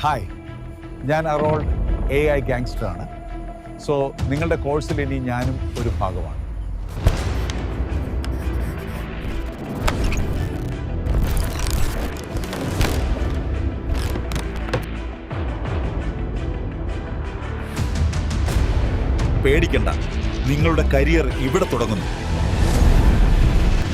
Hi, ഞാൻ അറോൾഡ് AI ഗാങ്സ്റ്ററാണ്. So നിങ്ങളുടെ കോഴ്സിൽ ഇനി ഞാനും ഒരു ഭാഗമാണ്. പേടിക്കണ്ട, നിങ്ങളുടെ കരിയർ ഇവിടെ തുടങ്ങുന്നു.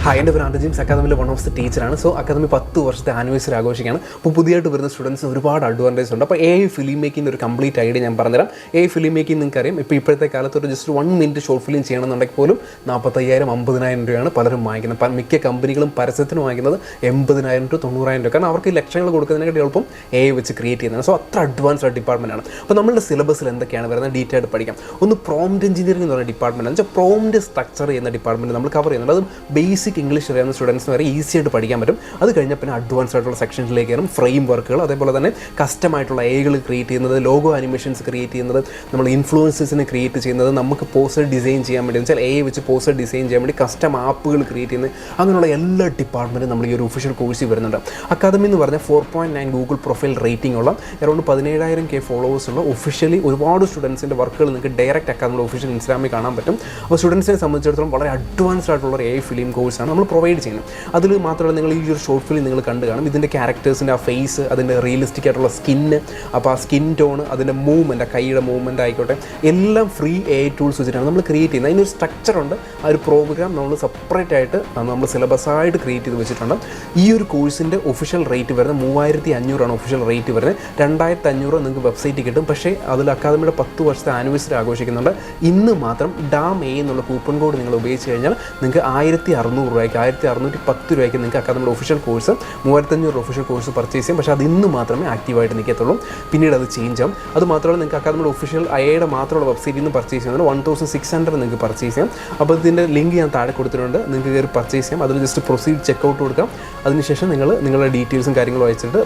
ഹായ്, എൻ്റെ പേര് ജിംസ് അക്കാദമിയിലെ വൺ ഓഫ് ദി ടീച്ചറാണ്. സോ അക്കാദമി 10 വർഷത്തെ ആനിവേഴ്സറി ആഘോഷിക്കുകയാണ്. അപ്പോൾ പുതിയതായിട്ട് വരുന്ന സ്റ്റുഡൻസിന് ഒരുപാട് അഡ്വാൻറ്റേജ് ഉണ്ട്. അപ്പോൾ AI ഫിലിം മേക്കിംഗ് ഒരു കംപ്ലീറ്റ് ഐഡിയ ഞാൻ പറഞ്ഞുതരാം. AI ഫിലിം മേക്കിംഗ് നിങ്ങൾക്കറിയാം, ഇപ്പോൾ ഇപ്പോഴത്തെ കാലത്ത് ഒരു ജസ്റ്റ് 1 മിനിറ്റ് ഷോർട്ട് ഫിലിം ചെയ്യണമെന്നുണ്ടെങ്കിൽ പോലും 45,000 50,000 രൂപയാണ് പലരും വാങ്ങിക്കുന്നത്. മിക്ക കമ്പനികളും പരസ്യത്തിന് വാങ്ങിക്കുന്നത് 80,000 to 90,000 രൂപ. കാരണം അവർക്ക് ഈ ലക്ഷങ്ങൾ കൊടുക്കുന്നതിനെക്കാട്ടി എളുപ്പം AI വെച്ച് ക്രിയേറ്റ് ചെയ്യുന്നതാണ്. സോ അത്ര അഡ്വാൻസ്ഡ് ഡിപ്പാർട്ട്മെൻ്റ് ആണ്. അപ്പോൾ നമ്മളുടെ സിലബസിൽ എന്തൊക്കെയാണ് വരുന്നത് ഡീറ്റെയിൽ ആയിട്ട് പഠിക്കാം. ഒന്ന് പ്രോംപ്റ്റ് എഞ്ചിനീയറിംഗ് എന്ന് പറയുന്ന ഡിപ്പാർട്ട്മെൻറ്റ്, എന്ന് വെച്ചാൽ പ്രോംപ്റ്റ് സ്ട്രക്ചർ ചെയ്യുന്ന ഡിപ്പാർട്ട്മെൻറ്റ് നമ്മൾ കവർ ചെയ്യുന്നുണ്ട്. അതും ബേസിക് ഇംഗ്ലീഷ് അറിയാവുന്ന സ്റ്റുഡൻസിന് വരെ ഈസി ആയിട്ട് പഠിക്കാൻ പറ്റും. അത് കഴിഞ്ഞാൽ പിന്നെ അഡ്വാൻസ്ഡ് ആയിട്ടുള്ള സെക്ഷൻസിലേക്ക് കയറും. ഫ്രെയിം വർക്കുകൾ, അതേപോലെ തന്നെ കസ്റ്റമായിട്ടുള്ള AI ക്രിയേറ്റ് ചെയ്യുന്നത്, ലോഗോ അനിമേഷൻസ് ക്രിയേറ്റ് ചെയ്യുന്നത്, നമ്മൾ ഇൻഫ്ലുവൻസസിനെ ക്രിയേറ്റ് ചെയ്യുന്നത്, നമുക്ക് പോസ്റ്റർ ഡിസൈൻ ചെയ്യാൻ വേണ്ടി വെച്ചാൽ AI വെച്ച് പോസ്റ്റർ ഡിസൈൻ ചെയ്യാൻ വേണ്ടി കസ്റ്റം ആപ്പുകൾ ക്രിയേറ്റ് ചെയ്യുന്നത്, അങ്ങനെയുള്ള എല്ലാ ഡിപ്പാർട്ട്മെൻറ്റും നമ്മൾ ഈ ഒരു ഒഫീഷ്യൽ കോഴ്സിൽ വരുന്നുണ്ട്. അക്കാദമി എന്ന് പറഞ്ഞാൽ 4.9 ഗൂഗിൾ പ്രൊഫൈൽ റേറ്റിംഗ് ഉള്ള അറൗണ്ട് 17,000 ഫോളോവേഴ്സ് ഉള്ള ഒഫീഷ്യലി ഒരുപാട് സ്റ്റുഡൻസിൻ്റെ വർക്കുകൾ നിങ്ങൾക്ക് ഡയറക്റ്റ് അക്കാദമിയുടെ ഒഫീഷ്യൽ ഇൻസ്റ്റാഗ്രാമിൽ കാണാൻ പറ്റും. അപ്പോൾ സ്റ്റുഡൻസിനെ സംബന്ധിച്ചിടത്തോളം വളരെ അഡ്വാൻസ്ഡ് ആയിട്ടുള്ള ഒരു AI ഫിലിം കോഴ്സാണ് നമ്മൾ പ്രൊവൈഡ് ചെയ്യുന്നത്. അതിൽ മാത്രമല്ല, നിങ്ങൾ ഈ ഒരു ഷോർട്ട് ഫിലിം നിങ്ങൾ കണ്ടു കാണും. ഇതിൻ്റെ ക്യാരക്ടേഴ്സിൻ്റെ ആ ഫേസ്, അതിൻ്റെ റിയലിസ്റ്റിക് ആയിട്ടുള്ള സ്കിന്ന്, അപ്പോൾ ആ സ്കിൻ ടോൺ, അതിൻ്റെ മൂവ്മെൻറ്റ്, ആ കൈയുടെ മൂവ്മെൻറ്റ് ആയിക്കോട്ടെ, എല്ലാം ഫ്രീ AI ടൂൾസ് വെച്ചിട്ടാണ് നമ്മൾ ക്രിയേറ്റ് ചെയ്യുന്നത്. അതിനൊരു സ്ട്രക്ചറുണ്ട്. ആ ഒരു പ്രോഗ്രാം നമ്മൾ സെപ്പറേറ്റ് ആയിട്ട് നമ്മൾ സിലബസായിട്ട് ക്രിയേറ്റ് ചെയ്ത് വെച്ചിട്ടുണ്ട്. ഈ ഒരു കോഴ്സിൻ്റെ ഒഫീഷ്യൽ റേറ്റ് വരുന്നത് 3,500 ഒഫീഷ്യൽ റേറ്റ് വരുന്നത്. 2,500 നിങ്ങൾക്ക് വെബ്സൈറ്റിൽ കിട്ടും. പക്ഷേ അതിൽ അക്കാദമിയുടെ 10 വർഷത്തെ ആനിവേഴ്സറി ആഘോഷിക്കുന്നുണ്ട്. ഇന്ന് മാത്രം DAM-A എന്നുള്ള കൂപ്പൺ കോഡ് നിങ്ങൾ ഉപയോഗിച്ച് കഴിഞ്ഞാൽ നിങ്ങൾക്ക് 1,600 രൂപയ്ക്ക് 1,610 രൂപയ്ക്ക് നിങ്ങൾക്ക് അക്കാദമിയുടെ official course 3,500 official course purchase ചെയ്യാം. പക്ഷേ അത് ഇന്ന് മാത്രമേ ആക്റ്റീവായിട്ട് നിൽക്കത്തുള്ളൂ. പിന്നീട് അത് ചേഞ്ച് ആവും. അത് മാത്രമല്ല, നിങ്ങൾക്ക് അക്കാദമിയുടെ ഒഫീഷ്യൽ AI മാത്രമുള്ള വെബ്സൈറ്റിൽ നിന്ന് പർച്ചേസ് ചെയ്യുന്നത് 1,600 നിങ്ങൾക്ക് പർച്ചേസ് ചെയ്യാം. അപ്പോൾ ഇതിൻ്റെ ലിങ്ക് ഞാൻ താഴെ കൊടുത്തിട്ടുണ്ട്. നിങ്ങൾക്ക് കയറി പർച്ചേസ് ചെയ്യാം. അതിൽ ജസ്റ്റ് പ്രൊസീഡ് ചെക്കൗട്ട് കൊടുക്കാം. അതിനുശേഷം നിങ്ങളുടെ ഡീറ്റെയിൽസും കാര്യങ്ങളും അയച്ചിട്ട്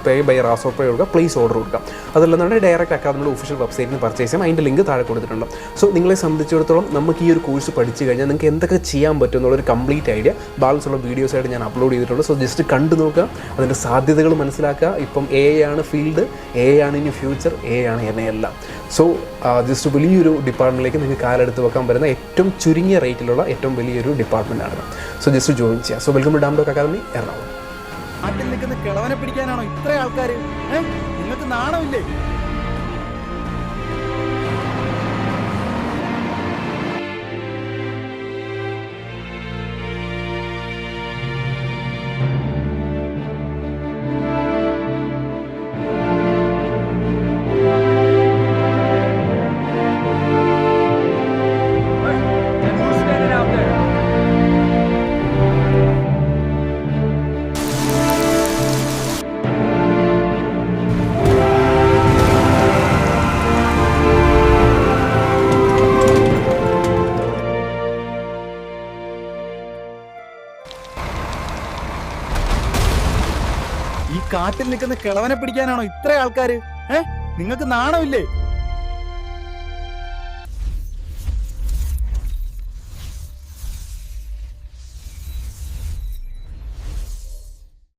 പേ ബൈ റാസോ പേ കൊടുക്കുക, പ്ലേസ് ഓർഡർ കൊടുക്കാം. അതല്ലാന്നുണ്ടെങ്കിൽ ഡയറക്റ്റ് അക്കാദമിയുടെ ഒഫീഷ്യൽ വെബ്സൈറ്റിൽ നിന്ന് പർച്ചേസ് ചെയ്യാം. അതിൻ്റെ ലിങ്ക് താഴെ കൊടുത്തിട്ടുണ്ട്. സോ നിങ്ങളെ സംബന്ധിച്ചിടത്തോളം നമുക്ക് ഈ ഒരു കോഴ്സ് പഠിച്ചു കഴിഞ്ഞാൽ നിങ്ങൾക്ക് എന്തൊക്കെ ചെയ്യാൻ പറ്റും എന്നുള്ളൊരു കംപ്ലീറ്റ് ഐഡിയ ബാലൻസ് ഉള്ള വീഡിയോസായിട്ട് ഞാൻ അപ്ലോഡ് ചെയ്തിട്ടുണ്ട്. സോ ജസ്റ്റ് കണ്ടു നോക്കുക, അതിൻ്റെ സാധ്യതകൾ മനസ്സിലാക്കുക. ഇപ്പം AI ആണ് ഫീൽഡ്, AI ആണ് ഇനി ഫ്യൂച്ചർ, AI ആണ് എന്നെയെല്ലാം. സോ ജസ്റ്റ് വലിയൊരു ഡിപ്പാർട്ട്മെൻറ്റിലേക്ക് നിങ്ങൾക്ക് കാലെടുത്ത് വെക്കാൻ പറ്റുന്ന ഏറ്റവും ചുരുങ്ങിയ റേറ്റിലുള്ള ഏറ്റവും വലിയൊരു ഡിപ്പാർട്ട്മെൻറ്റാണ്. സോ ജസ്റ്റ് ജോയിൻ ചെയ്യുക. So welcome to DAM Doc academy, Ernakulam. നാട്ടിൽ നിൽക്കുന്ന കിളവനെ പിടിക്കാനാണോ ഇത്ര ആൾക്കാർ? നിങ്ങൾക്ക് നാണമില്ലേ? ഈ കാട്ടിൽ നിൽക്കുന്ന കിളവനെ പിടിക്കാനാണോ ഇത്ര ആൾക്കാർ? നിങ്ങൾക്ക് നാണമില്ലേ?